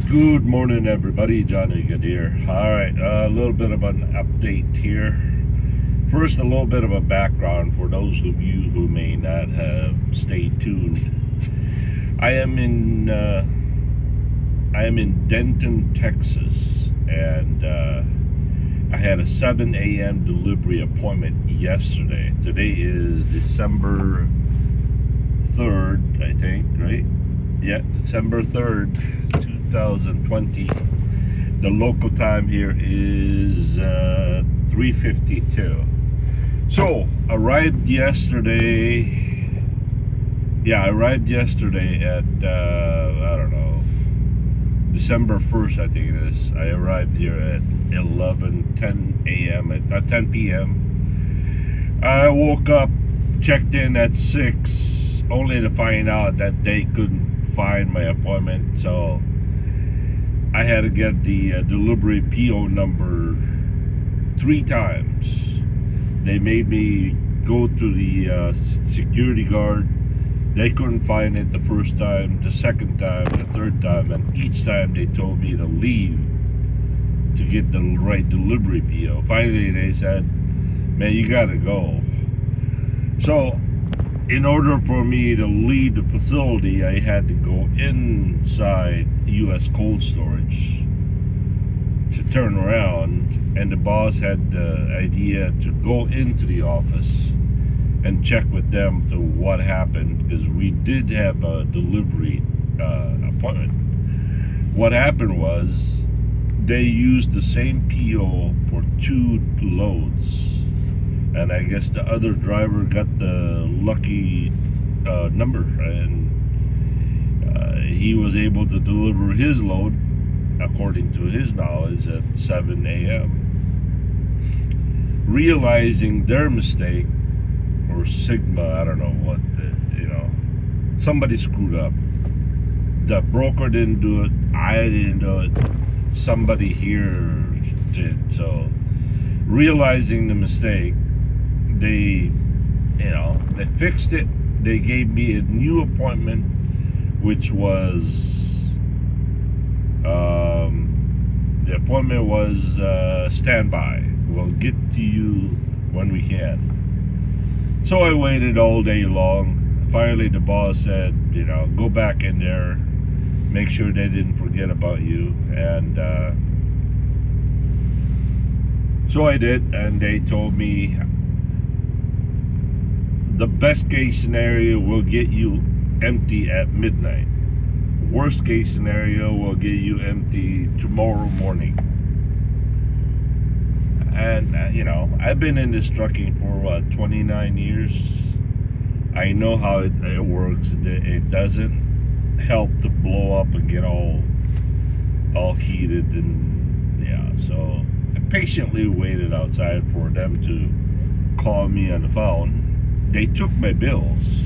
Good morning, everybody. Johnny Good here. All right, a little bit of an update here. First, a little bit of a background for those of you who may not have stayed tuned. I am in Denton, Texas, and I had a 7 a.m. delivery appointment yesterday. Today is December 3rd, I think, right? Yeah, December 3rd, 2020. The local time here is 3:52. So, arrived yesterday. Yeah, I arrived yesterday at, I don't know, December 1st, I think it is. I arrived here at 10 a.m., at 10 p.m. I woke up, checked in at 6, only to find out that they couldn't find my appointment, so I had to get the delivery PO number 3 times. They made me go to the security guard. They couldn't find it the first time, the second time, the third time, and each time they told me to leave to get the right delivery PO. Finally they said, man, you gotta go. So in order for me to leave the facility, I had to go inside U.S. cold storage to turn around, and the boss had the idea to go into the office and check with them to what happened, because we did have a delivery appointment. What happened was they used the same PO for 2 loads, and I guess the other driver got the lucky number, and he was able to deliver his load, according to his knowledge, at 7 a.m. Realizing their mistake, or Sigma, I don't know what, somebody screwed up. The broker didn't do it, I didn't do it, somebody here did. So realizing the mistake, they fixed it. They gave me a new appointment, which was the appointment was standby. We'll get to you when we can. So I waited all day long. Finally the boss said, go back in there, make sure they didn't forget about you. And so I did, and they told me the best case scenario will get you empty at midnight. Worst case scenario will get you empty tomorrow morning. And I've been in this trucking for 29 years. I know how it works. It doesn't help to blow up and get all heated, and so I patiently waited outside for them to call me on the phone. They took my bills,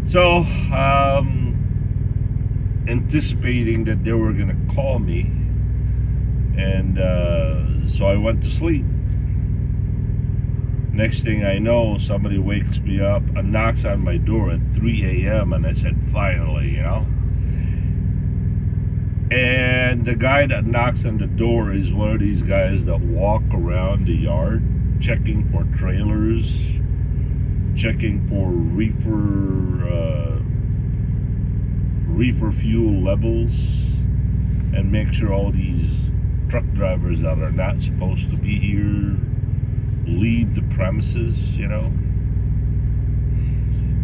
So, anticipating that they were going to call me, and so I went to sleep. Next thing I know, somebody wakes me up and knocks on my door at 3 a.m. and I said, finally, And the guy that knocks on the door is one of these guys that walk around the yard checking for trailers, checking for reefer fuel levels, and make sure all these truck drivers that are not supposed to be here leave the premises.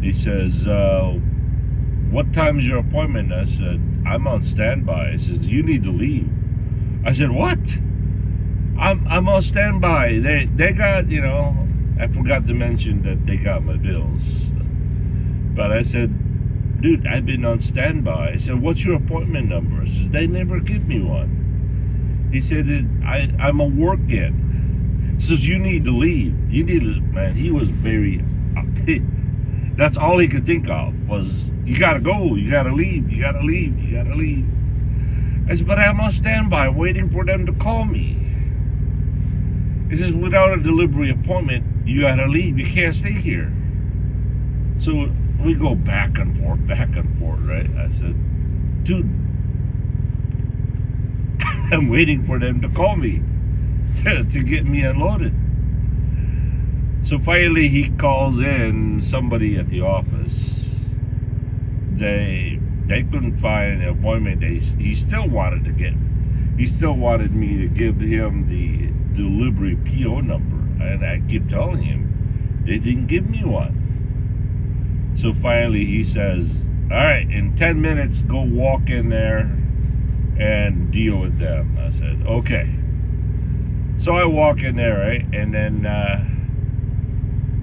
He says, what time is your appointment? I said, I'm on standby. He says, you need to leave. I said, what? I'm on standby. They got, I forgot to mention that they got my bills. But I said, dude, I've been on standby. I said, what's your appointment number? He said, they never give me one. He said, I'm a work-in. He says, you need to leave. You need to, man, he was very, that's all he could think of was, you gotta go, you gotta leave, you gotta leave, you gotta leave. I said, but I'm on standby waiting for them to call me. He says, without a delivery appointment, you gotta leave, you can't stay here. So we go back and forth, right? I said, dude, I'm waiting for them to call me to get me unloaded. So finally he calls in somebody at the office. They couldn't find an appointment. He still wanted me to give him the delivery PO number, and I keep telling him they didn't give me one. So finally he says, all right, in 10 minutes go walk in there and deal with them. I said, okay. So I walk in there, right, and then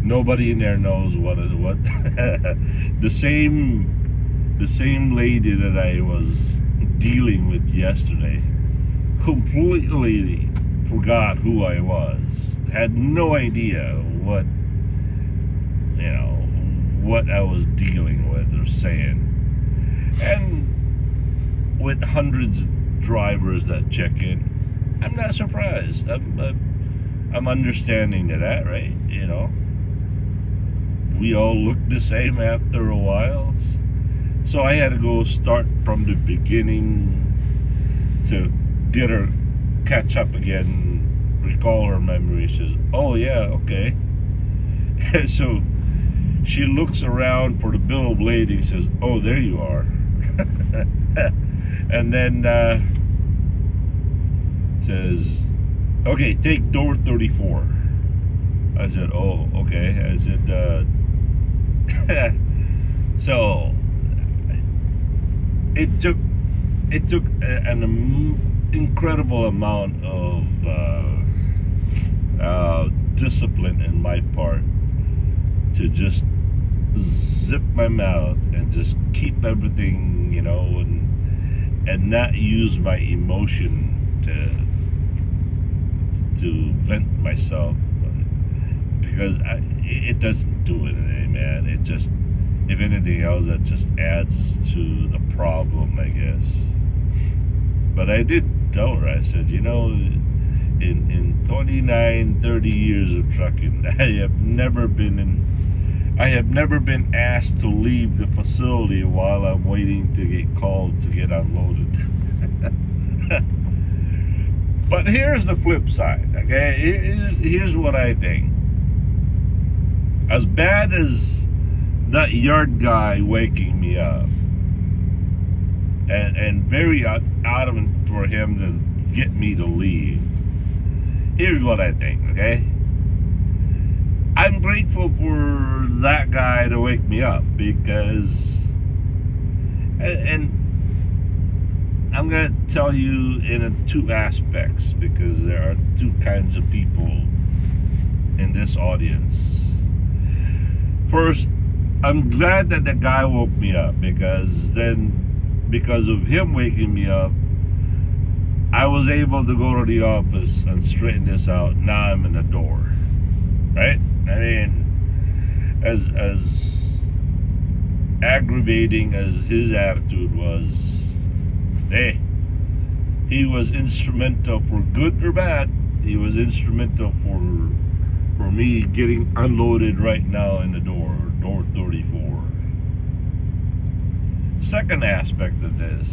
nobody in there knows what the same lady that I was dealing with yesterday completely forgot who I was. Had no idea what I was dealing with or saying. And with hundreds of drivers that check in, I'm not surprised. I'm understanding to that, right? We all look the same after a while. So I had to go start from the beginning to get her catch up again, recall her memory. She says, oh yeah, okay. So she looks around for the bill of lading, says, oh, there you are. And then says, okay, take door 34. I said, oh, okay. I said, so it took an incredible amount of discipline in my part to just zip my mouth and just keep everything, and not use my emotion to vent myself, because it doesn't do anything, man. It just, if anything else, that just adds to the problem, I guess. But I did tell her, I said, in 29, 30 years of trucking, I have never been asked to leave the facility while I'm waiting to get called to get unloaded. But here's the flip side, okay? Here's what I think. As bad as that yard guy waking me up, and very adamant for him to get me to leave, here's what I think, okay? I'm grateful for that guy to wake me up, because, and I'm going to tell you in two aspects, because there are two kinds of people in this audience. First, I'm glad that the guy woke me up, because of him waking me up, I was able to go to the office and straighten this out. Now I'm in the door, right? I mean, as aggravating as his attitude was, hey, he was instrumental, for good or bad. He was instrumental for me getting unloaded right now in the door 34. Second aspect of this,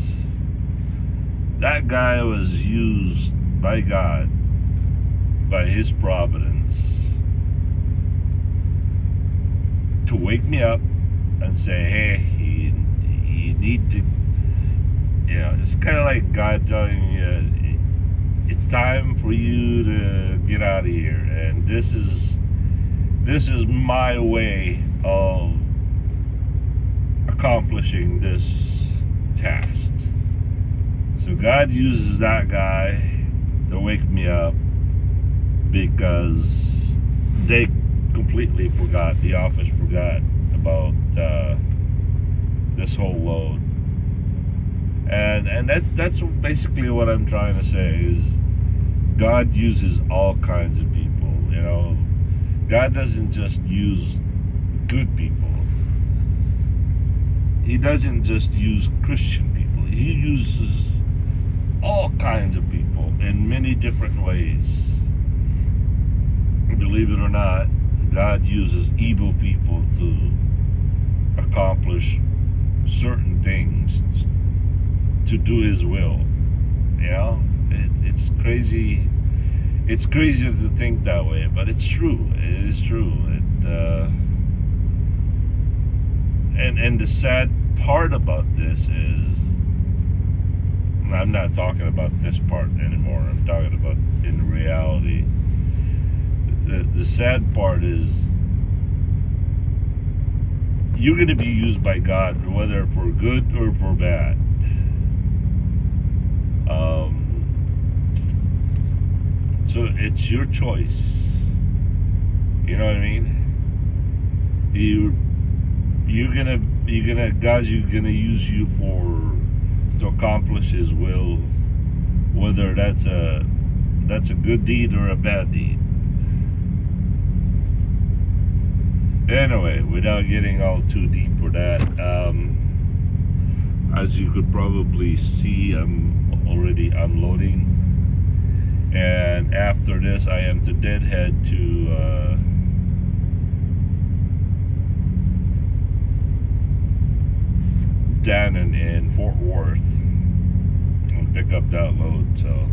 that guy was used by God, by his providence, to wake me up and say, hey, you need to, it's kind of like God telling you, it's time for you to get out of here, and this is my way of accomplishing this task. So God uses that guy to wake me up, because they completely forgot, the office forgot about this whole load. And that's basically what I'm trying to say, is God uses all kinds of people. God doesn't just use good people. He doesn't just use Christian people. He uses all kinds of people in many different ways. Believe it or not, God uses evil people to accomplish certain things, to do his will. It's crazy. It's crazy to think that way, but it's true. It is true. And the sad part about this is, I'm not talking about this part anymore. I'm talking about in reality. The sad part is, you're going to be used by God, whether for good or for bad. So it's your choice. You know what I mean? God's gonna use you to accomplish His will, whether that's a good deed or a bad deed. Anyway, without getting all too deep for that, as you could probably see, I'm already unloading, and after this I am to deadhead to Dannon in Fort Worth and pick up that load. So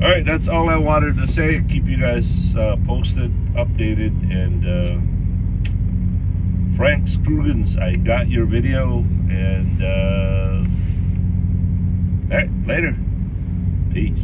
alright, that's all I wanted to say. Keep you guys posted, updated, and Frank Scrugens, I got your video, and alright, later. Peace.